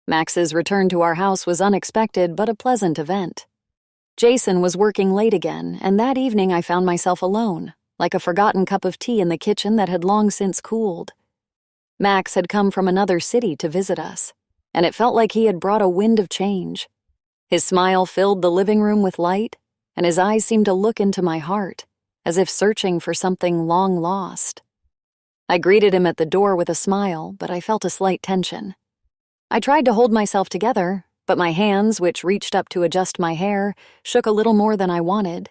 Max's return to our house was unexpected but a pleasant event. Jason was working late again, and that evening I found myself alone, like a forgotten cup of tea in the kitchen that had long since cooled. Max had come from another city to visit us, and it felt like he had brought a wind of change. His smile filled the living room with light, and his eyes seemed to look into my heart, as if searching for something long lost. I greeted him at the door with a smile, but I felt a slight tension. I tried to hold myself together, but my hands, which reached up to adjust my hair, shook a little more than I wanted.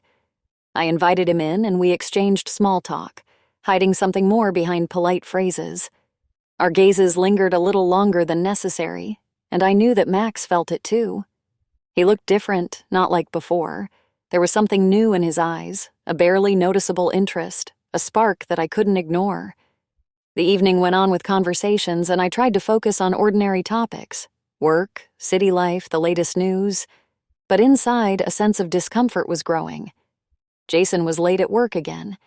I invited him in, and we exchanged small talk, hiding something more behind polite phrases. Our gazes lingered a little longer than necessary, and I knew that Max felt it too. He looked different, not like before. There was something new in his eyes, a barely noticeable interest, a spark that I couldn't ignore. The evening went on with conversations, and I tried to focus on ordinary topics: work, city life, the latest news. But inside, a sense of discomfort was growing. Jason was late at work again,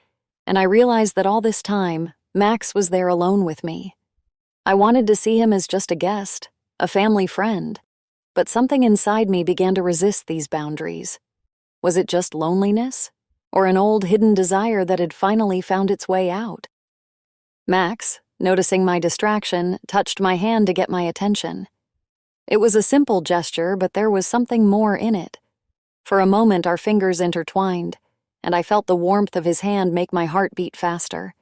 and I realized that all this time, Max was there alone with me. I wanted to see him as just a guest, a family friend, but something inside me began to resist these boundaries. Was it just loneliness, or an old hidden desire that had finally found its way out? Max, noticing my distraction, touched my hand to get my attention. It was a simple gesture, but there was something more in it. For a moment, our fingers intertwined, and I felt the warmth of his hand make my heart beat faster.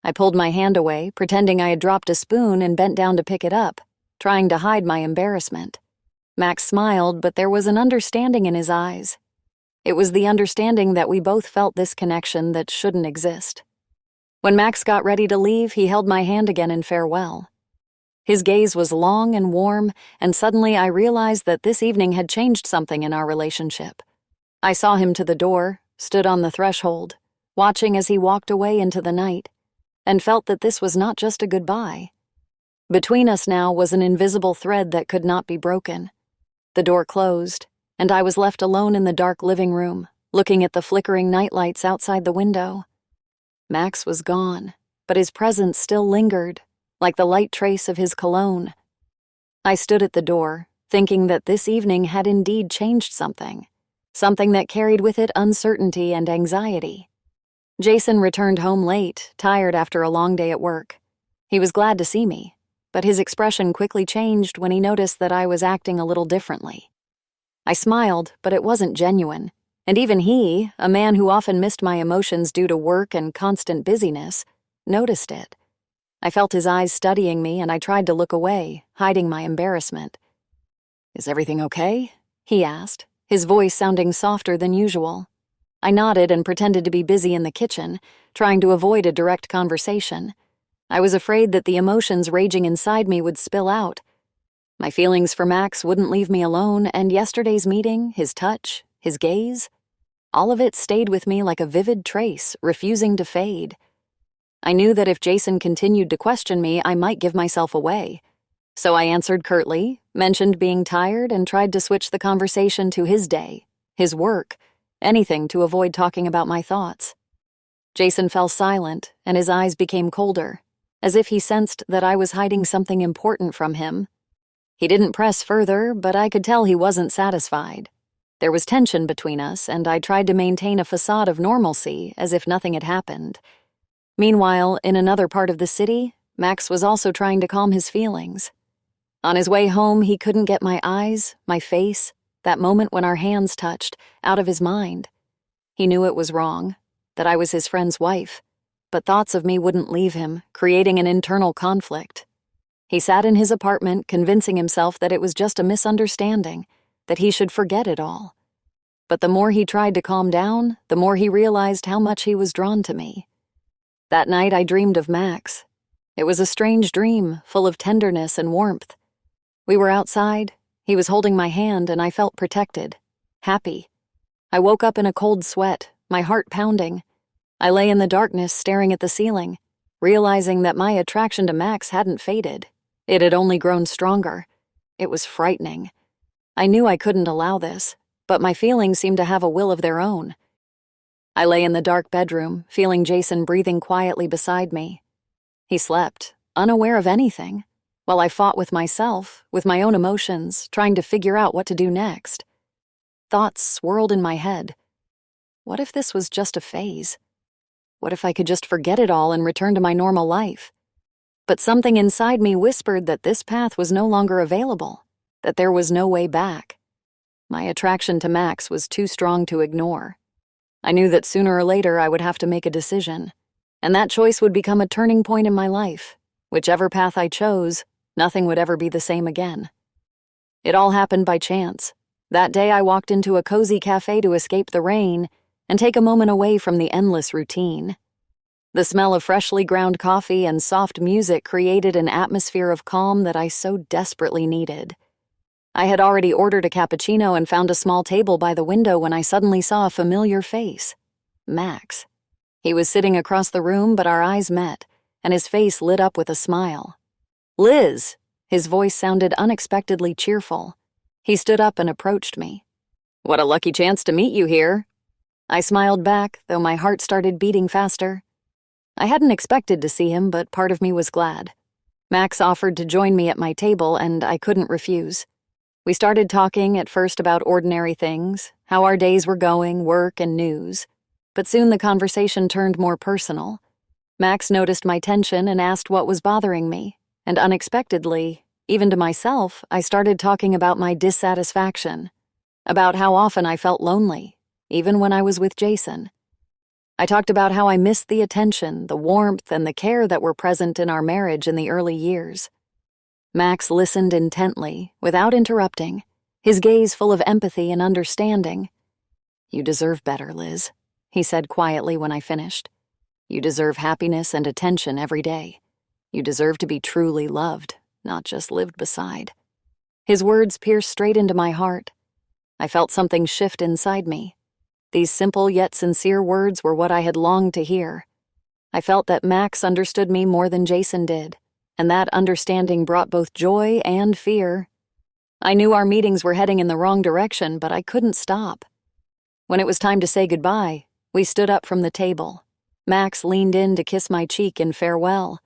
I pulled my hand away, pretending I had dropped a spoon, and bent down to pick it up, trying to hide my embarrassment. Max smiled, but there was an understanding in his eyes. It was the understanding that we both felt this connection that shouldn't exist. When Max got ready to leave, he held my hand again in farewell. His gaze was long and warm, and suddenly I realized that this evening had changed something in our relationship. I saw him to the door, stood on the threshold, watching as he walked away into the night, and felt that this was not just a goodbye. Between us now was an invisible thread that could not be broken. The door closed, and I was left alone in the dark living room, looking at the flickering nightlights outside the window. Max was gone, but his presence still lingered, like the light trace of his cologne. I stood at the door, thinking that this evening had indeed changed something that carried with it uncertainty and anxiety. Jason returned home late, tired after a long day at work. He was glad to see me, but his expression quickly changed when he noticed that I was acting a little differently. I smiled, but it wasn't genuine. And even he, a man who often missed my emotions due to work and constant busyness, noticed it. I felt his eyes studying me, and I tried to look away, hiding my embarrassment. "Is everything okay?" he asked, his voice sounding softer than usual. I nodded and pretended to be busy in the kitchen, trying to avoid a direct conversation. I was afraid that the emotions raging inside me would spill out. My feelings for Max wouldn't leave me alone, and yesterday's meeting, his touch, his gaze, all of it stayed with me like a vivid trace, refusing to fade. I knew that if Jason continued to question me, I might give myself away. So I answered curtly, mentioned being tired, and tried to switch the conversation to his day, his work, anything to avoid talking about my thoughts. Jason fell silent, and his eyes became colder, as if he sensed that I was hiding something important from him. He didn't press further, but I could tell he wasn't satisfied. There was tension between us, and I tried to maintain a facade of normalcy, as if nothing had happened. Meanwhile, in another part of the city, Max was also trying to calm his feelings. On his way home, he couldn't get my eyes, my face, that moment when our hands touched, out of his mind. He knew it was wrong, that I was his friend's wife, but thoughts of me wouldn't leave him, creating an internal conflict. He sat in his apartment, convincing himself that it was just a misunderstanding, that he should forget it all. But the more he tried to calm down, the more he realized how much he was drawn to me. That night I dreamed of Max. It was a strange dream, full of tenderness and warmth. We were outside, he was holding my hand, and I felt protected, happy. I woke up in a cold sweat, my heart pounding. I lay in the darkness staring at the ceiling, realizing that my attraction to Max hadn't faded. It had only grown stronger. It was frightening. I knew I couldn't allow this, but my feelings seemed to have a will of their own. I lay in the dark bedroom, feeling Jason breathing quietly beside me. He slept, unaware of anything. while I fought with myself, with my own emotions, trying to figure out what to do next. Thoughts swirled in my head. What if this was just a phase? What if I could just forget it all and return to my normal life? But something inside me whispered that this path was no longer available, that there was no way back. My attraction to Max was too strong to ignore. I knew that sooner or later I would have to make a decision, and that choice would become a turning point in my life. Whichever path I chose, nothing would ever be the same again. It all happened by chance. That day I walked into a cozy cafe to escape the rain and take a moment away from the endless routine. The smell of freshly ground coffee and soft music created an atmosphere of calm that I so desperately needed. I had already ordered a cappuccino and found a small table by the window when I suddenly saw a familiar face. Max. He was sitting across the room, but our eyes met, and his face lit up with a smile. "Liz!" His voice sounded unexpectedly cheerful. He stood up and approached me. "What a lucky chance to meet you here." I smiled back, though my heart started beating faster. I hadn't expected to see him, but part of me was glad. Max offered to join me at my table, and I couldn't refuse. We started talking at first about ordinary things, how our days were going, work and news. But soon the conversation turned more personal. Max noticed my tension and asked what was bothering me, and unexpectedly, even to myself, I started talking about my dissatisfaction, about how often I felt lonely, even when I was with Jason. I talked about how I missed the attention, the warmth, and the care that were present in our marriage in the early years. Max listened intently, without interrupting, his gaze full of empathy and understanding. "You deserve better, Liz," he said quietly when I finished. "You deserve happiness and attention every day. You deserve to be truly loved, not just lived beside." His words pierced straight into my heart. I felt something shift inside me. These simple yet sincere words were what I had longed to hear. I felt that Max understood me more than Jason did, and that understanding brought both joy and fear. I knew our meetings were heading in the wrong direction, but I couldn't stop. When it was time to say goodbye, we stood up from the table. Max leaned in to kiss my cheek in farewell,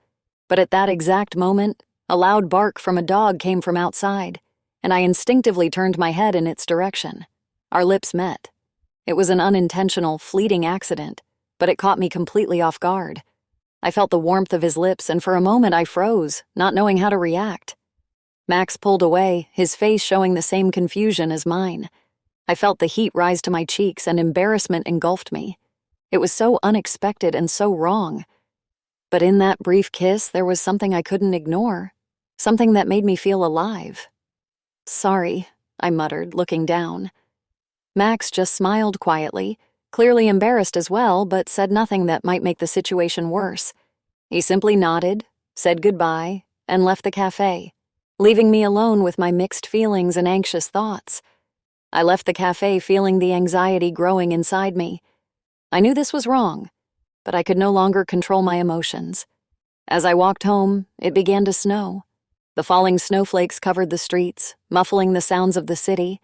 but at that exact moment, a loud bark from a dog came from outside, and I instinctively turned my head in its direction. Our lips met. It was an unintentional, fleeting accident, but it caught me completely off guard. I felt the warmth of his lips, and for a moment I froze, not knowing how to react. Max pulled away, his face showing the same confusion as mine. I felt the heat rise to my cheeks, and embarrassment engulfed me. It was so unexpected and so wrong. But in that brief kiss, there was something I couldn't ignore, something that made me feel alive. "Sorry," I muttered, looking down. Max just smiled quietly, clearly embarrassed as well, but said nothing that might make the situation worse. He simply nodded, said goodbye, and left the cafe, leaving me alone with my mixed feelings and anxious thoughts. I left the cafe feeling the anxiety growing inside me. I knew this was wrong, but I could no longer control my emotions. As I walked home, it began to snow. The falling snowflakes covered the streets, muffling the sounds of the city.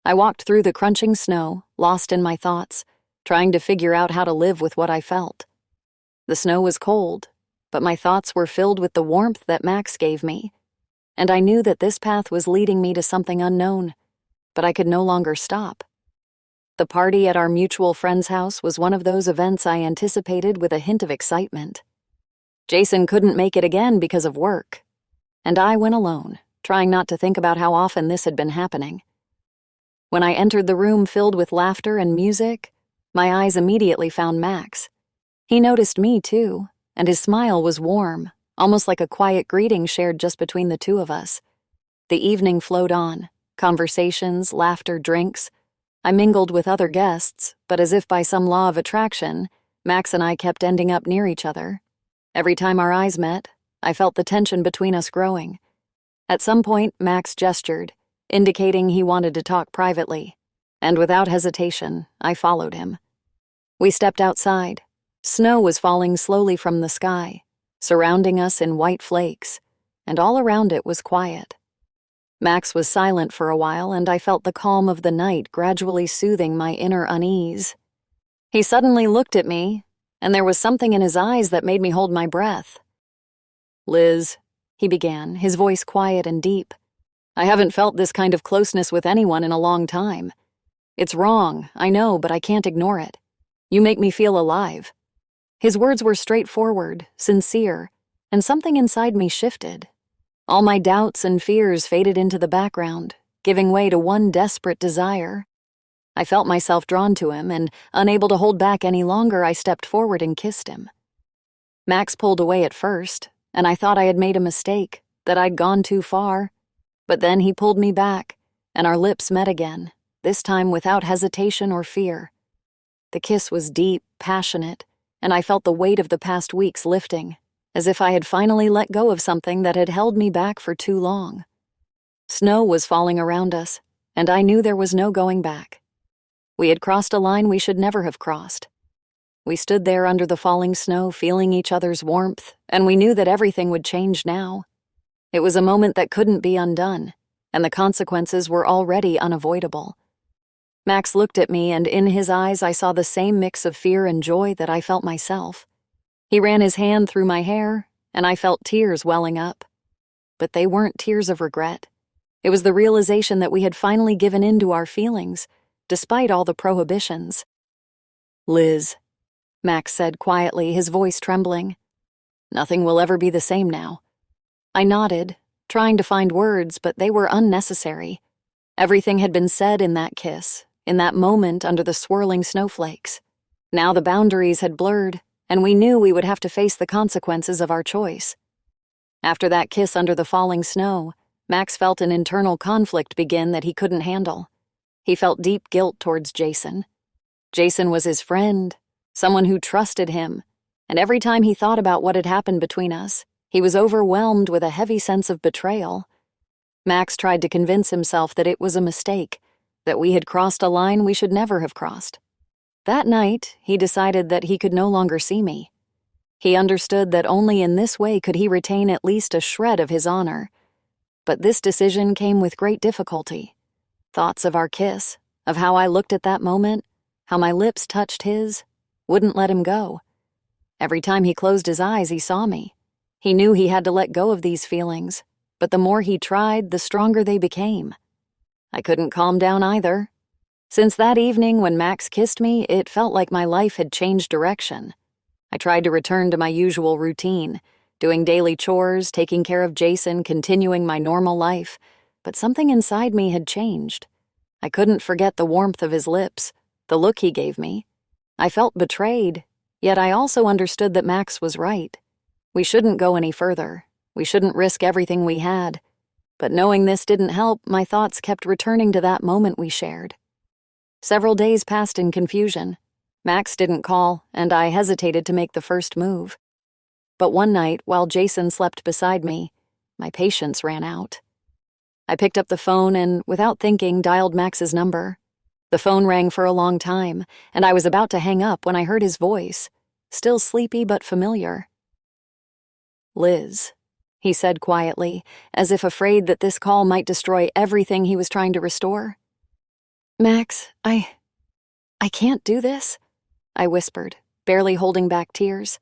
I walked through the crunching snow, lost in my thoughts, trying to figure out how to live with what I felt. The snow was cold, but my thoughts were filled with the warmth that Max gave me, and I knew that this path was leading me to something unknown, but I could no longer stop. The party at our mutual friend's house was one of those events I anticipated with a hint of excitement. Jason couldn't make it again because of work, and I went alone, trying not to think about how often this had been happening. When I entered the room filled with laughter and music, my eyes immediately found Max. He noticed me too, and his smile was warm, almost like a quiet greeting shared just between the two of us. The evening flowed on, conversations, laughter, drinks. I mingled with other guests, but as if by some law of attraction, Max and I kept ending up near each other. Every time our eyes met, I felt the tension between us growing. At some point, Max gestured, indicating he wanted to talk privately, and without hesitation, I followed him. We stepped outside. Snow was falling slowly from the sky, surrounding us in white flakes, and all around it was quiet. Max was silent for a while, and I felt the calm of the night gradually soothing my inner unease. He suddenly looked at me, and there was something in his eyes that made me hold my breath. "Liz," he began, his voice quiet and deep. "I haven't felt this kind of closeness with anyone in a long time. It's wrong, I know, but I can't ignore it. You make me feel alive." His words were straightforward, sincere, and something inside me shifted. All my doubts and fears faded into the background, giving way to one desperate desire. I felt myself drawn to him, and, unable to hold back any longer, I stepped forward and kissed him. Max pulled away at first, and I thought I had made a mistake, that I'd gone too far. But then he pulled me back, and our lips met again, this time without hesitation or fear. The kiss was deep, passionate, and I felt the weight of the past weeks lifting, as if I had finally let go of something that had held me back for too long. Snow was falling around us, and I knew there was no going back. We had crossed a line we should never have crossed. We stood there under the falling snow, feeling each other's warmth, and we knew that everything would change now. It was a moment that couldn't be undone, and the consequences were already unavoidable. Max looked at me, and in his eyes I saw the same mix of fear and joy that I felt myself. He ran his hand through my hair, and I felt tears welling up. But they weren't tears of regret. It was the realization that we had finally given in to our feelings, despite all the prohibitions. "Liz," Max said quietly, his voice trembling. "Nothing will ever be the same now." I nodded, trying to find words, but they were unnecessary. Everything had been said in that kiss, in that moment under the swirling snowflakes. Now the boundaries had blurred, and we knew we would have to face the consequences of our choice. After that kiss under the falling snow, Max felt an internal conflict begin that he couldn't handle. He felt deep guilt towards Jason. Jason was his friend, someone who trusted him, and every time he thought about what had happened between us, he was overwhelmed with a heavy sense of betrayal. Max tried to convince himself that it was a mistake, that we had crossed a line we should never have crossed. That night, he decided that he could no longer see me. He understood that only in this way could he retain at least a shred of his honor. But this decision came with great difficulty. Thoughts of our kiss, of how I looked at that moment, how my lips touched his, wouldn't let him go. Every time he closed his eyes, he saw me. He knew he had to let go of these feelings, but the more he tried, the stronger they became. I couldn't calm down either. Since that evening when Max kissed me, it felt like my life had changed direction. I tried to return to my usual routine, doing daily chores, taking care of Jason, continuing my normal life, but something inside me had changed. I couldn't forget the warmth of his lips, the look he gave me. I felt betrayed, yet I also understood that Max was right. We shouldn't go any further. We shouldn't risk everything we had. But knowing this didn't help, my thoughts kept returning to that moment we shared. Several days passed in confusion. Max didn't call, and I hesitated to make the first move. But one night, while Jason slept beside me, my patience ran out. I picked up the phone and, without thinking, dialed Max's number. The phone rang for a long time, and I was about to hang up when I heard his voice, still sleepy but familiar. "Liz," he said quietly, as if afraid that this call might destroy everything he was trying to restore. "Max, I can't do this," I whispered, barely holding back tears.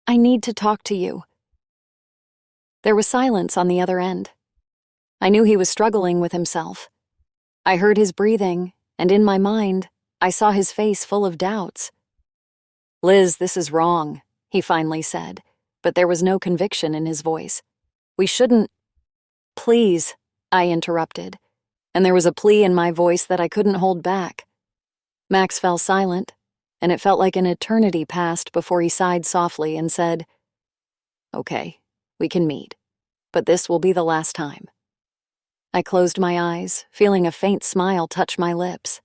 "I need to talk to you." There was silence on the other end. I knew he was struggling with himself. I heard his breathing, and in my mind, I saw his face full of doubts. "Liz, this is wrong," he finally said, but there was no conviction in his voice. "We shouldn't—" "Please," I interrupted, and there was a plea in my voice that I couldn't hold back. Max fell silent, and it felt like an eternity passed before he sighed softly and said, "Okay, we can meet, but this will be the last time." I closed my eyes, feeling a faint smile touch my lips.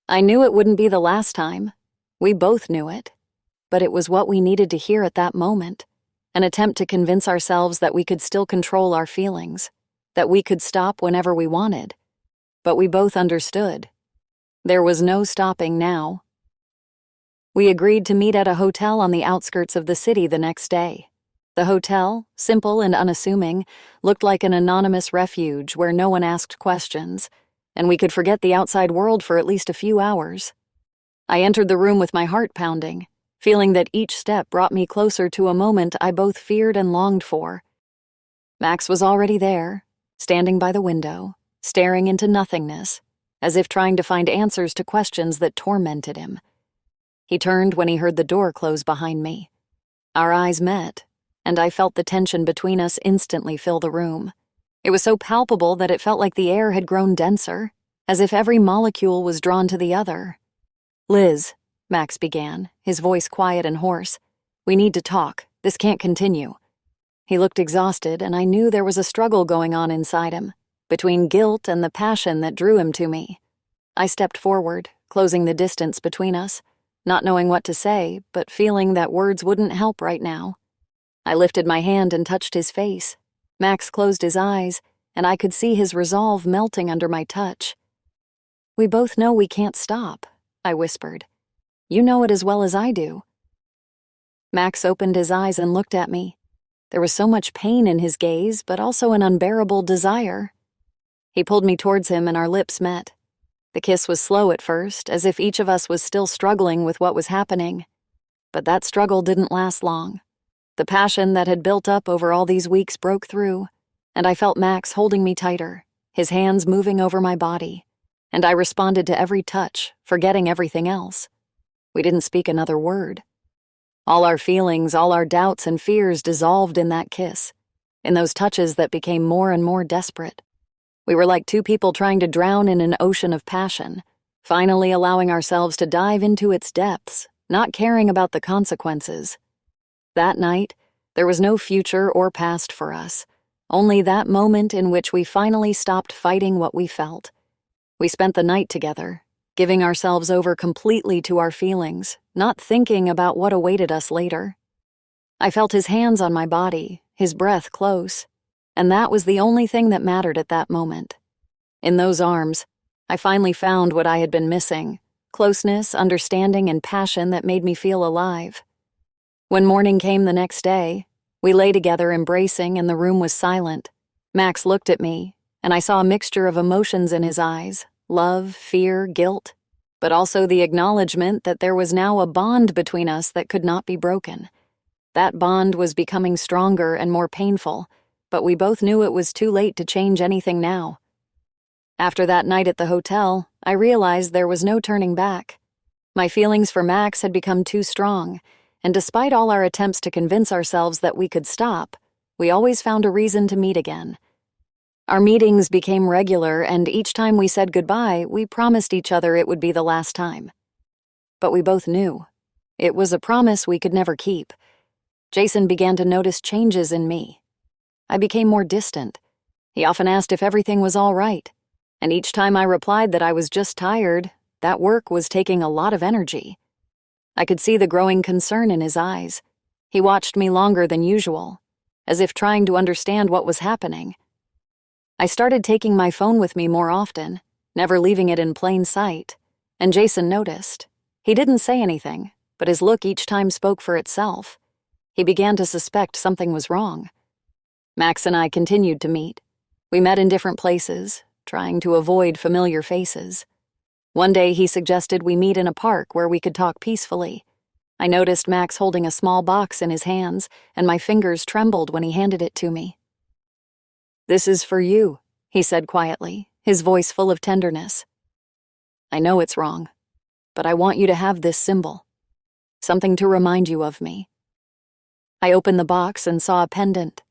I knew it wouldn't be the last time. We both knew it. But it was what we needed to hear at that moment, an attempt to convince ourselves that we could still control our feelings, that we could stop whenever we wanted. But we both understood. There was no stopping now. We agreed to meet at a hotel on the outskirts of the city the next day. The hotel, simple and unassuming, looked like an anonymous refuge where no one asked questions, and we could forget the outside world for at least a few hours. I entered the room with my heart pounding, feeling that each step brought me closer to a moment I both feared and longed for. Max was already there, standing by the window, staring into nothingness, as if trying to find answers to questions that tormented him. He turned when he heard the door close behind me. Our eyes met, and I felt the tension between us instantly fill the room. It was so palpable that it felt like the air had grown denser, as if every molecule was drawn to the other. "Liz," Max began, his voice quiet and hoarse. "We need to talk. This can't continue." He looked exhausted, and I knew there was a struggle going on inside him, between guilt and the passion that drew him to me. I stepped forward, closing the distance between us, not knowing what to say, but feeling that words wouldn't help right now. I lifted my hand and touched his face. Max closed his eyes, and I could see his resolve melting under my touch. "We both know we can't stop," I whispered. "You know it as well as I do." Max opened his eyes and looked at me. There was so much pain in his gaze, but also an unbearable desire. He pulled me towards him and our lips met. The kiss was slow at first, as if each of us was still struggling with what was happening. But that struggle didn't last long. The passion that had built up over all these weeks broke through, and I felt Max holding me tighter, his hands moving over my body, and I responded to every touch, forgetting everything else. We didn't speak another word. All our feelings, all our doubts and fears dissolved in that kiss, in those touches that became more and more desperate. We were like two people trying to drown in an ocean of passion, finally allowing ourselves to dive into its depths, not caring about the consequences. That night, there was no future or past for us, only that moment in which we finally stopped fighting what we felt. We spent the night together, giving ourselves over completely to our feelings, not thinking about what awaited us later. I felt his hands on my body, his breath close, and that was the only thing that mattered at that moment. In those arms, I finally found what I had been missing: closeness, understanding, and passion that made me feel alive. When morning came the next day, we lay together embracing and the room was silent. Max looked at me, and I saw a mixture of emotions in his eyes: love, fear, guilt, but also the acknowledgement that there was now a bond between us that could not be broken. That bond was becoming stronger and more painful, but we both knew it was too late to change anything now. After that night at the hotel, I realized there was no turning back. My feelings for Max had become too strong, and despite all our attempts to convince ourselves that we could stop, we always found a reason to meet again. Our meetings became regular, and each time we said goodbye, we promised each other it would be the last time. But we both knew. It was a promise we could never keep. Jason began to notice changes in me. I became more distant. He often asked if everything was all right, and each time I replied that I was just tired, that work was taking a lot of energy. I could see the growing concern in his eyes. He watched me longer than usual, as if trying to understand what was happening. I started taking my phone with me more often, never leaving it in plain sight, and Jason noticed. He didn't say anything, but his look each time spoke for itself. He began to suspect something was wrong. Max and I continued to meet. We met in different places, trying to avoid familiar faces. One day he suggested we meet in a park where we could talk peacefully. I noticed Max holding a small box in his hands, and my fingers trembled when he handed it to me. "This is for you," he said quietly, his voice full of tenderness. "I know it's wrong, but I want you to have this symbol. Something to remind you of me." I opened the box and saw a pendant.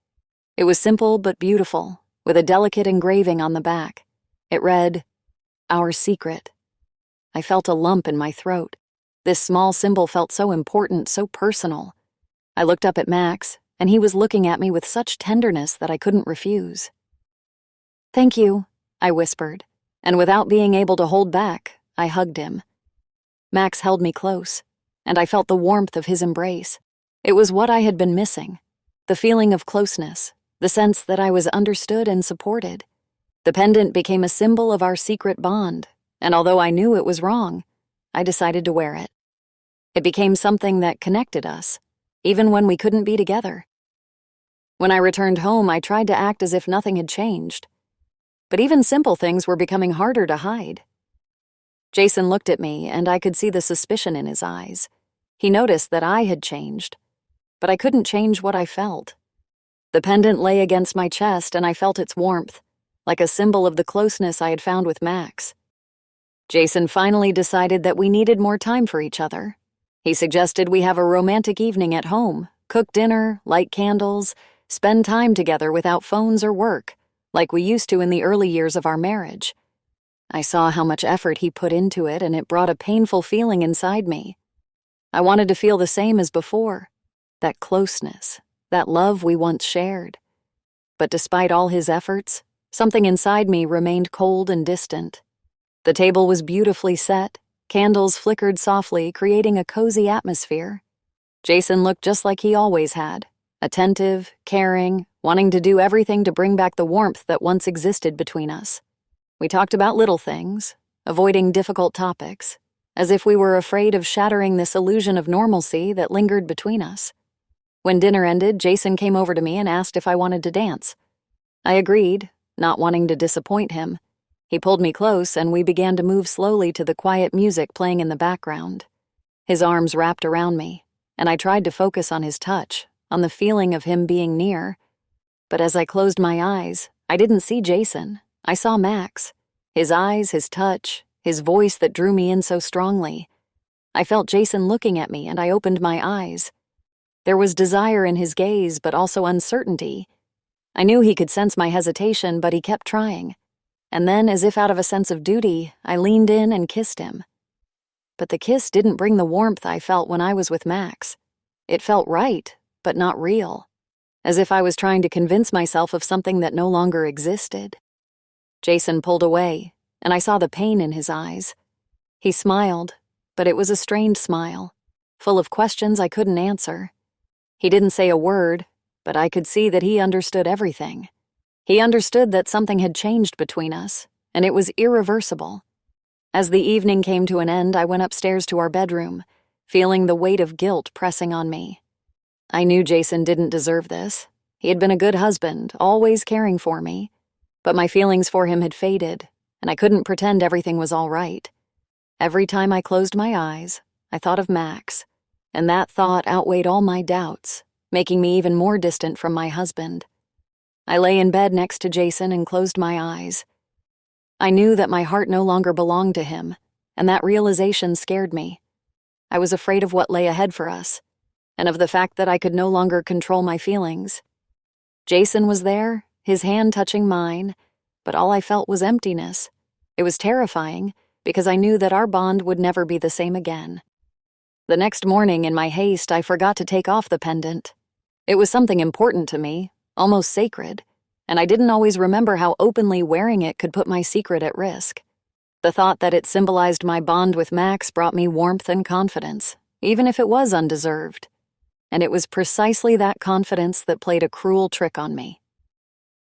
It was simple but beautiful, with a delicate engraving on the back. It read, "Our secret." I felt a lump in my throat. This small symbol felt so important, so personal. I looked up at Max, and he was looking at me with such tenderness that I couldn't refuse. "Thank you," I whispered, and without being able to hold back, I hugged him. Max held me close, and I felt the warmth of his embrace. It was what I had been missing, the feeling of closeness, the sense that I was understood and supported. The pendant became a symbol of our secret bond, and although I knew it was wrong, I decided to wear it. It became something that connected us, even when we couldn't be together. When I returned home, I tried to act as if nothing had changed. But even simple things were becoming harder to hide. Jason looked at me, and I could see the suspicion in his eyes. He noticed that I had changed, but I couldn't change what I felt. The pendant lay against my chest and I felt its warmth, like a symbol of the closeness I had found with Max. Jason finally decided that we needed more time for each other. He suggested we have a romantic evening at home, cook dinner, light candles, spend time together without phones or work, like we used to in the early years of our marriage. I saw how much effort he put into it, and it brought a painful feeling inside me. I wanted to feel the same as before, that closeness, that love we once shared. But despite all his efforts, something inside me remained cold and distant. The table was beautifully set, candles flickered softly, creating a cozy atmosphere. Jason looked just like he always had, attentive, caring, wanting to do everything to bring back the warmth that once existed between us. We talked about little things, avoiding difficult topics, as if we were afraid of shattering this illusion of normalcy that lingered between us. When dinner ended, Jason came over to me and asked if I wanted to dance. I agreed, not wanting to disappoint him. He pulled me close and we began to move slowly to the quiet music playing in the background. His arms wrapped around me, and I tried to focus on his touch, on the feeling of him being near. But as I closed my eyes, I didn't see Jason. I saw Max. His eyes, his touch, his voice that drew me in so strongly. I felt Jason looking at me and I opened my eyes. There was desire in his gaze, but also uncertainty. I knew he could sense my hesitation, but he kept trying. And then, as if out of a sense of duty, I leaned in and kissed him. But the kiss didn't bring the warmth I felt when I was with Max. It felt right, but not real. As if I was trying to convince myself of something that no longer existed. Jason pulled away, and I saw the pain in his eyes. He smiled, but it was a strained smile, full of questions I couldn't answer. He didn't say a word, but I could see that he understood everything. He understood that something had changed between us, and it was irreversible. As the evening came to an end, I went upstairs to our bedroom, feeling the weight of guilt pressing on me. I knew Jason didn't deserve this. He had been a good husband, always caring for me. But my feelings for him had faded, and I couldn't pretend everything was all right. Every time I closed my eyes, I thought of Max, and that thought outweighed all my doubts, making me even more distant from my husband. I lay in bed next to Jason and closed my eyes. I knew that my heart no longer belonged to him, and that realization scared me. I was afraid of what lay ahead for us, and of the fact that I could no longer control my feelings. Jason was there, his hand touching mine, but all I felt was emptiness. It was terrifying, because I knew that our bond would never be the same again. The next morning, in my haste, I forgot to take off the pendant. It was something important to me, almost sacred, and I didn't always remember how openly wearing it could put my secret at risk. The thought that it symbolized my bond with Max brought me warmth and confidence, even if it was undeserved. And it was precisely that confidence that played a cruel trick on me.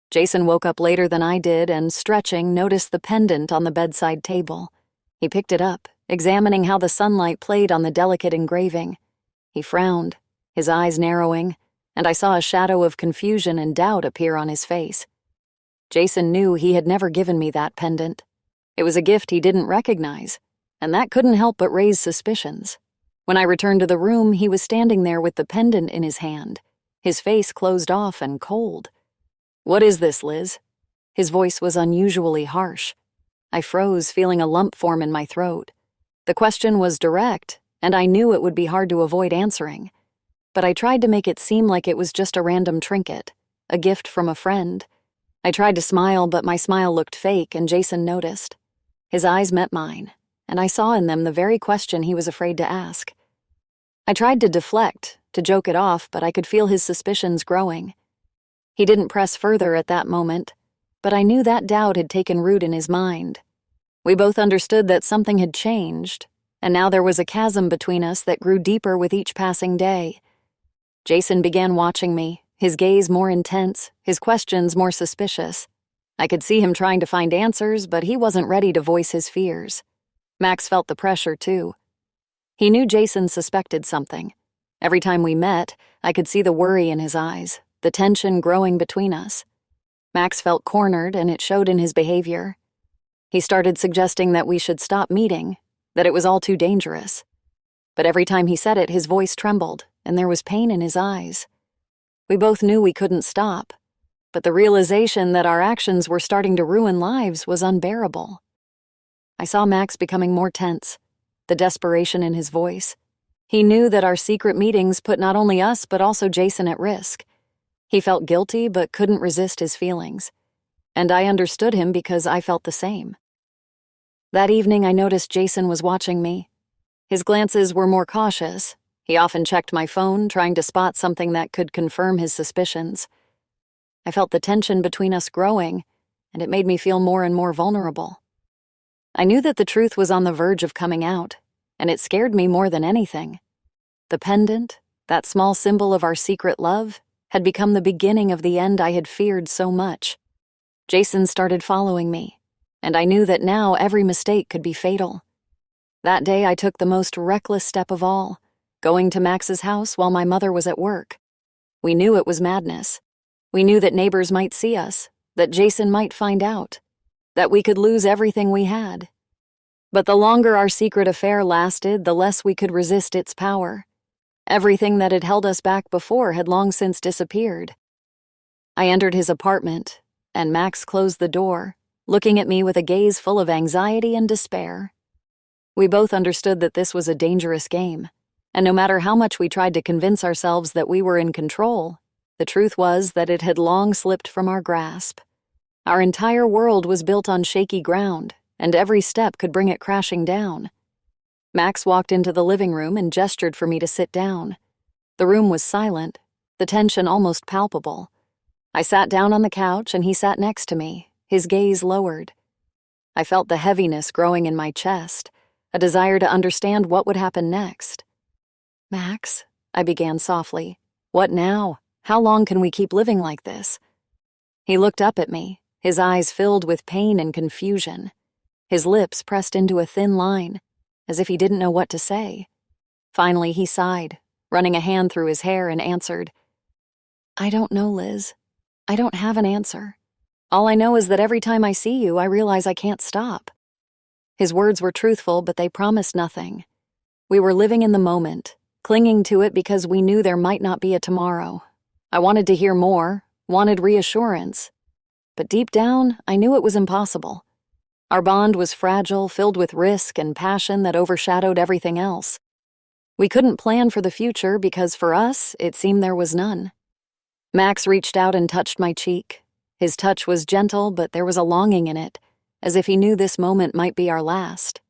Jason woke up later than I did and, stretching, noticed the pendant on the bedside table. He picked it up, examining how the sunlight played on the delicate engraving. He frowned, his eyes narrowing, and I saw a shadow of confusion and doubt appear on his face. Jason knew he had never given me that pendant. It was a gift he didn't recognize, and that couldn't help but raise suspicions. When I returned to the room, he was standing there with the pendant in his hand, his face closed off and cold. "What is this, Liz?" His voice was unusually harsh. I froze, feeling a lump form in my throat. The question was direct, and I knew it would be hard to avoid answering. But I tried to make it seem like it was just a random trinket, a gift from a friend. I tried to smile, but my smile looked fake, and Jason noticed. His eyes met mine, and I saw in them the very question he was afraid to ask. I tried to deflect, to joke it off, but I could feel his suspicions growing. He didn't press further at that moment, but I knew that doubt had taken root in his mind. We both understood that something had changed, and now there was a chasm between us that grew deeper with each passing day. Jason began watching me, his gaze more intense, his questions more suspicious. I could see him trying to find answers, but he wasn't ready to voice his fears. Max felt the pressure, too. He knew Jason suspected something. Every time we met, I could see the worry in his eyes, the tension growing between us. Max felt cornered, and it showed in his behavior. He started suggesting that we should stop meeting, that it was all too dangerous. But every time he said it, his voice trembled, and there was pain in his eyes. We both knew we couldn't stop, but the realization that our actions were starting to ruin lives was unbearable. I saw Max becoming more tense, the desperation in his voice. He knew that our secret meetings put not only us but also Jason at risk. He felt guilty but couldn't resist his feelings, and I understood him because I felt the same. That evening, I noticed Jason was watching me. His glances were more cautious. He often checked my phone, trying to spot something that could confirm his suspicions. I felt the tension between us growing, and it made me feel more and more vulnerable. I knew that the truth was on the verge of coming out, and it scared me more than anything. The pendant, that small symbol of our secret love, had become the beginning of the end I had feared so much. Jason started following me, and I knew that now every mistake could be fatal. That day I took the most reckless step of all, going to Max's house while my mother was at work. We knew it was madness. We knew that neighbors might see us, that Jason might find out, that we could lose everything we had. But the longer our secret affair lasted, the less we could resist its power. Everything that had held us back before had long since disappeared. I entered his apartment, and Max closed the door, looking at me with a gaze full of anxiety and despair. We both understood that this was a dangerous game, and no matter how much we tried to convince ourselves that we were in control, the truth was that it had long slipped from our grasp. Our entire world was built on shaky ground, and every step could bring it crashing down. Max walked into the living room and gestured for me to sit down. The room was silent, the tension almost palpable. I sat down on the couch and he sat next to me, his gaze lowered. I felt the heaviness growing in my chest, a desire to understand what would happen next. "Max," I began softly, "what now? How long can we keep living like this?" He looked up at me, his eyes filled with pain and confusion. His lips pressed into a thin line, as if he didn't know what to say. Finally, he sighed, running a hand through his hair, and answered, "I don't know, Liz. I don't have an answer. All I know is that every time I see you, I realize I can't stop." His words were truthful, but they promised nothing. We were living in the moment, clinging to it because we knew there might not be a tomorrow. I wanted to hear more, wanted reassurance. But deep down, I knew it was impossible. Our bond was fragile, filled with risk and passion that overshadowed everything else. We couldn't plan for the future because for us, it seemed there was none. Max reached out and touched my cheek. His touch was gentle, but there was a longing in it, as if he knew this moment might be our last.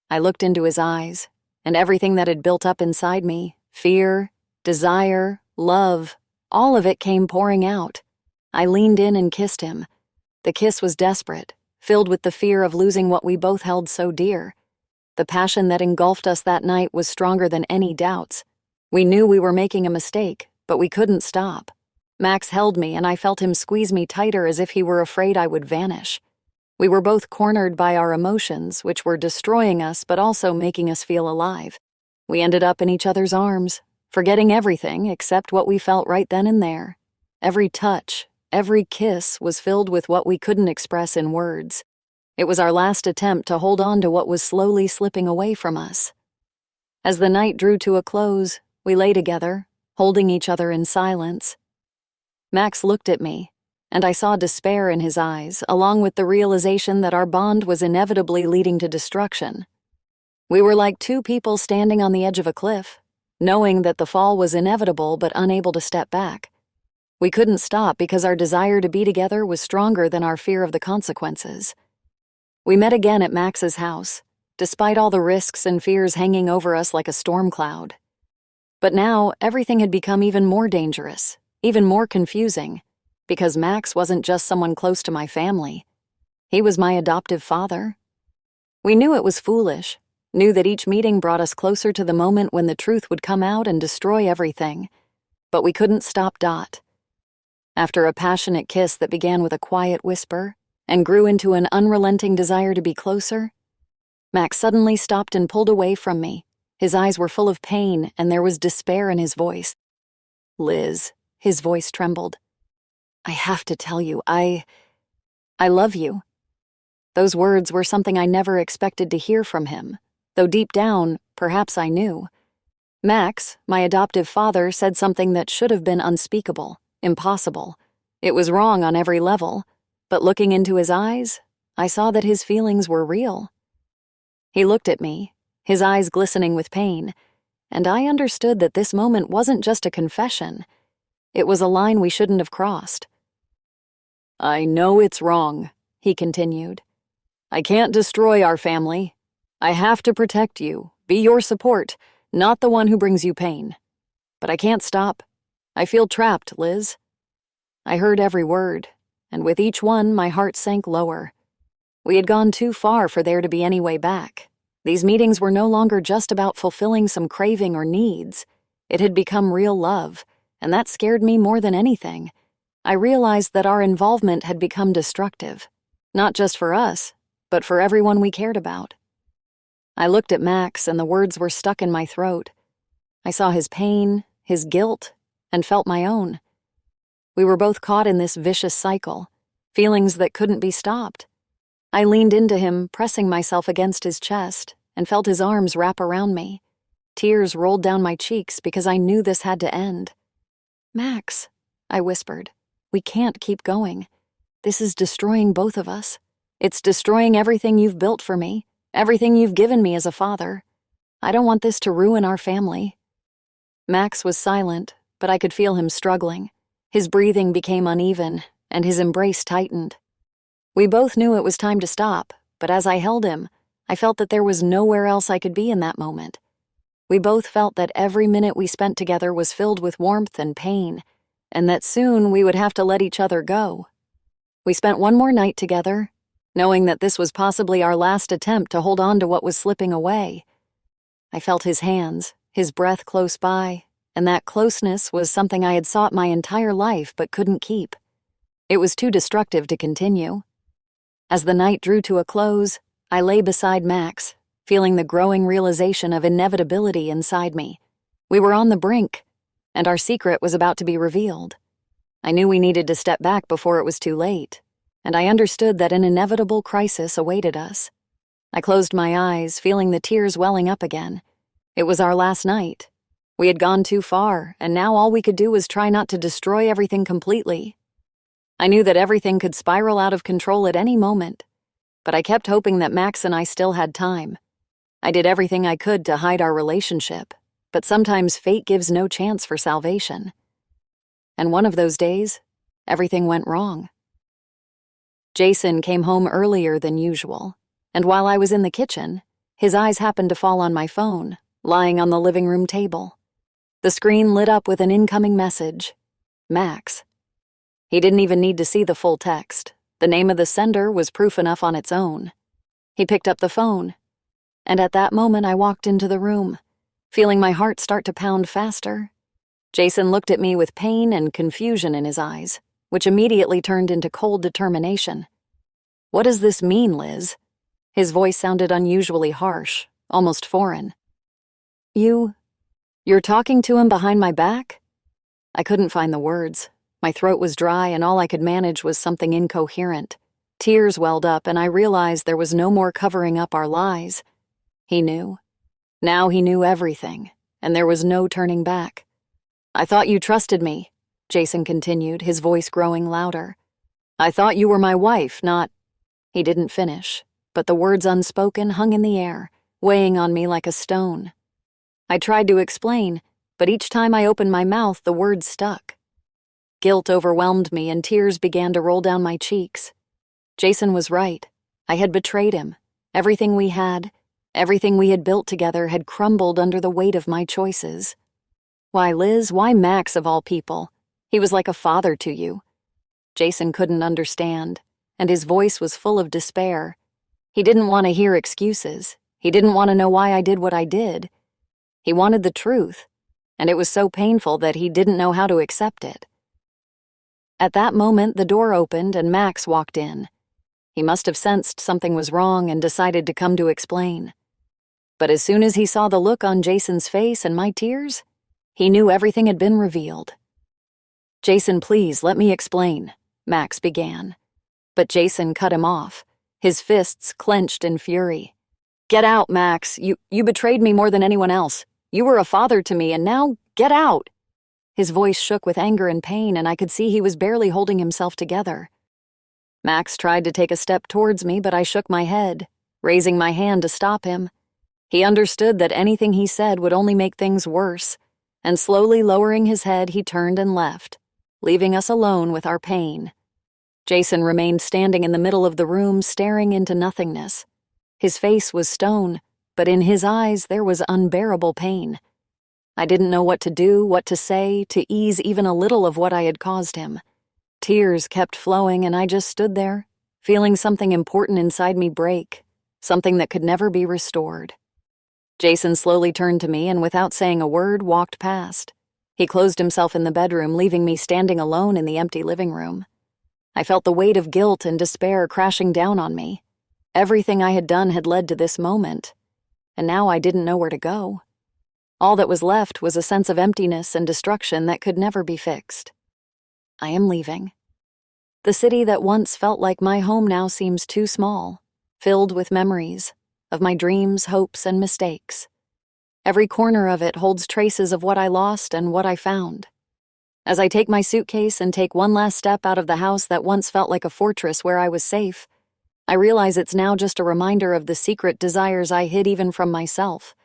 I looked into his eyes, and everything that had built up inside me, fear, desire, love, all of it came pouring out. I leaned in and kissed him. The kiss was desperate, filled with the fear of losing what we both held so dear. The passion that engulfed us that night was stronger than any doubts. We knew we were making a mistake, but we couldn't stop. Max held me, and I felt him squeeze me tighter as if he were afraid I would vanish. We were both cornered by our emotions, which were destroying us but also making us feel alive. We ended up in each other's arms, forgetting everything except what we felt right then and there. Every touch, every kiss was filled with what we couldn't express in words. It was our last attempt to hold on to what was slowly slipping away from us. As the night drew to a close, we lay together, holding each other in silence. Max looked at me, and I saw despair in his eyes, along with the realization that our bond was inevitably leading to destruction. We were like two people standing on the edge of a cliff, knowing that the fall was inevitable but unable to step back. We couldn't stop because our desire to be together was stronger than our fear of the consequences. We met again at Max's house, despite all the risks and fears hanging over us like a storm cloud. But now, everything had become even more dangerous, even more confusing, because Max wasn't just someone close to my family. He was my adoptive father. We knew it was foolish, knew that each meeting brought us closer to the moment when the truth would come out and destroy everything. But we couldn't stop Dot. After a passionate kiss that began with a quiet whisper and grew into an unrelenting desire to be closer, Max suddenly stopped and pulled away from me. His eyes were full of pain, and there was despair in his voice. "Liz," his voice trembled. "I have to tell you, I love you." Those words were something I never expected to hear from him, though deep down, perhaps I knew. Max, my adoptive father, said something that should have been unspeakable, impossible. It was wrong on every level, but looking into his eyes, I saw that his feelings were real. He looked at me, his eyes glistening with pain, and I understood that this moment wasn't just a confession. It was a line we shouldn't have crossed. "I know it's wrong," he continued. "I can't destroy our family. I have to protect you, be your support, not the one who brings you pain. But I can't stop. I feel trapped, Liz." I heard every word, and with each one my heart sank lower. We had gone too far for there to be any way back. These meetings were no longer just about fulfilling some craving or needs. It had become real love, and that scared me more than anything. I realized that our involvement had become destructive, not just for us, but for everyone we cared about. I looked at Max, and the words were stuck in my throat. I saw his pain, his guilt, and felt my own. We were both caught in this vicious cycle, feelings that couldn't be stopped. I leaned into him, pressing myself against his chest, and felt his arms wrap around me. Tears rolled down my cheeks because I knew this had to end. "Max," I whispered, "we can't keep going. This is destroying both of us. It's destroying everything you've built for me, everything you've given me as a father. I don't want this to ruin our family." Max was silent, but I could feel him struggling. His breathing became uneven, and his embrace tightened. We both knew it was time to stop, but as I held him, I felt that there was nowhere else I could be in that moment. We both felt that every minute we spent together was filled with warmth and pain, and that soon we would have to let each other go. We spent one more night together, knowing that this was possibly our last attempt to hold on to what was slipping away. I felt his hands, his breath close by, and that closeness was something I had sought my entire life but couldn't keep. It was too destructive to continue. As the night drew to a close, I lay beside Max, feeling the growing realization of inevitability inside me. We were on the brink, and our secret was about to be revealed. I knew we needed to step back before it was too late, and I understood that an inevitable crisis awaited us. I closed my eyes, feeling the tears welling up again. It was our last night. We had gone too far, and now all we could do was try not to destroy everything completely. I knew that everything could spiral out of control at any moment, but I kept hoping that Max and I still had time. I did everything I could to hide our relationship, but sometimes fate gives no chance for salvation. And one of those days, everything went wrong. Jason came home earlier than usual, and while I was in the kitchen, his eyes happened to fall on my phone, lying on the living room table. The screen lit up with an incoming message. Max. He didn't even need to see the full text. The name of the sender was proof enough on its own. He picked up the phone, and at that moment I walked into the room, feeling my heart start to pound faster. Jason looked at me with pain and confusion in his eyes, which immediately turned into cold determination. "What does this mean, Liz?" His voice sounded unusually harsh, almost foreign. You're talking to him behind my back?" I couldn't find the words. My throat was dry, and all I could manage was something incoherent. Tears welled up, and I realized there was no more covering up our lies. He knew. Now he knew everything, and there was no turning back. "I thought you trusted me," Jason continued, his voice growing louder. "I thought you were my wife, not—" He didn't finish, but the words unspoken hung in the air, weighing on me like a stone. I tried to explain, but each time I opened my mouth, the words stuck. Guilt overwhelmed me, and tears began to roll down my cheeks. Jason was right. I had betrayed him. Everything we had built together had crumbled under the weight of my choices. "Why, Liz, why Max of all people? He was like a father to you." Jason couldn't understand, and his voice was full of despair. He didn't want to hear excuses. He didn't want to know why I did what I did. He wanted the truth, and it was so painful that he didn't know how to accept it. At that moment, the door opened and Max walked in. He must have sensed something was wrong and decided to come to explain. But as soon as he saw the look on Jason's face and my tears, he knew everything had been revealed. "Jason, please, let me explain," Max began. But Jason cut him off, his fists clenched in fury. "Get out, Max. You betrayed me more than anyone else. You were a father to me, and now get out." His voice shook with anger and pain, and I could see he was barely holding himself together. Max tried to take a step towards me, but I shook my head, raising my hand to stop him. He understood that anything he said would only make things worse, and slowly lowering his head, he turned and left, leaving us alone with our pain. Jason remained standing in the middle of the room, staring into nothingness. His face was stone, but in his eyes there was unbearable pain. I didn't know what to do, what to say, to ease even a little of what I had caused him. Tears kept flowing, and I just stood there, feeling something important inside me break, something that could never be restored. Jason slowly turned to me and, without saying a word, walked past. He closed himself in the bedroom, leaving me standing alone in the empty living room. I felt the weight of guilt and despair crashing down on me. Everything I had done had led to this moment, and now I didn't know where to go. All that was left was a sense of emptiness and destruction that could never be fixed. I am leaving. The city that once felt like my home now seems too small, filled with memories of my dreams, hopes, and mistakes. Every corner of it holds traces of what I lost and what I found. As I take my suitcase and take one last step out of the house that once felt like a fortress where I was safe, I realize it's now just a reminder of the secret desires I hid even from myself,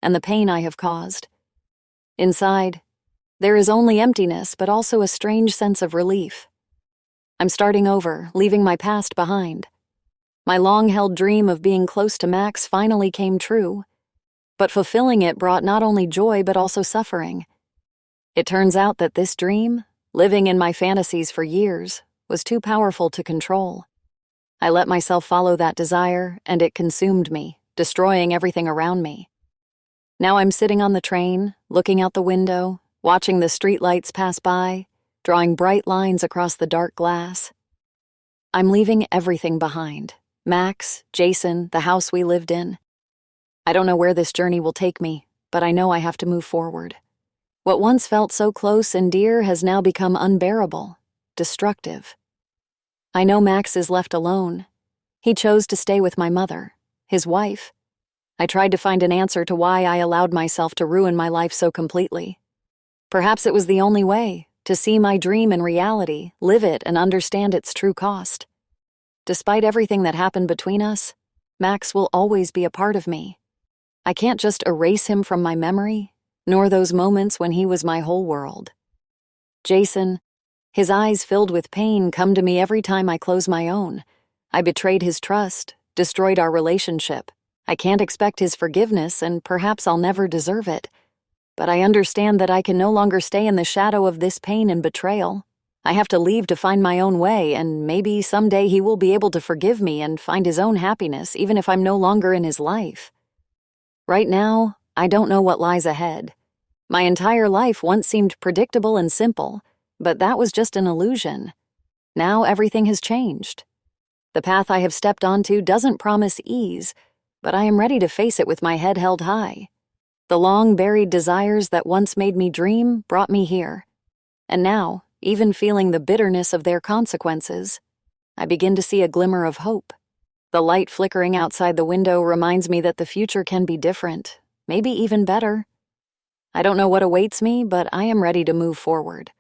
and the pain I have caused. Inside, there is only emptiness, but also a strange sense of relief. I'm starting over, leaving my past behind. My long-held dream of being close to Max finally came true, but fulfilling it brought not only joy but also suffering. It turns out that this dream, living in my fantasies for years, was too powerful to control. I let myself follow that desire, and it consumed me, destroying everything around me. Now I'm sitting on the train, looking out the window, watching the streetlights pass by, drawing bright lines across the dark glass. I'm leaving everything behind. Max, Jason, the house we lived in. I don't know where this journey will take me, but I know I have to move forward. What once felt so close and dear has now become unbearable, destructive. I know Max is left alone. He chose to stay with my mother, his wife. I tried to find an answer to why I allowed myself to ruin my life so completely. Perhaps it was the only way, to see my dream in reality, live it, and understand its true cost. Despite everything that happened between us, Max will always be a part of me. I can't just erase him from my memory, nor those moments when he was my whole world. Jason, his eyes filled with pain, come to me every time I close my own. I betrayed his trust, destroyed our relationship. I can't expect his forgiveness, and perhaps I'll never deserve it. But I understand that I can no longer stay in the shadow of this pain and betrayal. I have to leave to find my own way, and maybe someday he will be able to forgive me and find his own happiness, even if I'm no longer in his life. Right now, I don't know what lies ahead. My entire life once seemed predictable and simple, but that was just an illusion. Now everything has changed. The path I have stepped onto doesn't promise ease, but I am ready to face it with my head held high. The long-buried desires that once made me dream brought me here. And now, even feeling the bitterness of their consequences, I begin to see a glimmer of hope. The light flickering outside the window reminds me that the future can be different, maybe even better. I don't know what awaits me, but I am ready to move forward,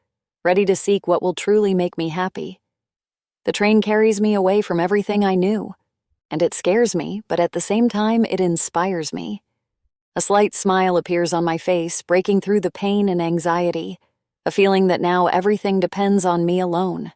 ready to seek what will truly make me happy. The train carries me away from everything I knew, and it scares me, but at the same time it inspires me. A slight smile appears on my face, breaking through the pain and anxiety, a feeling that now everything depends on me alone.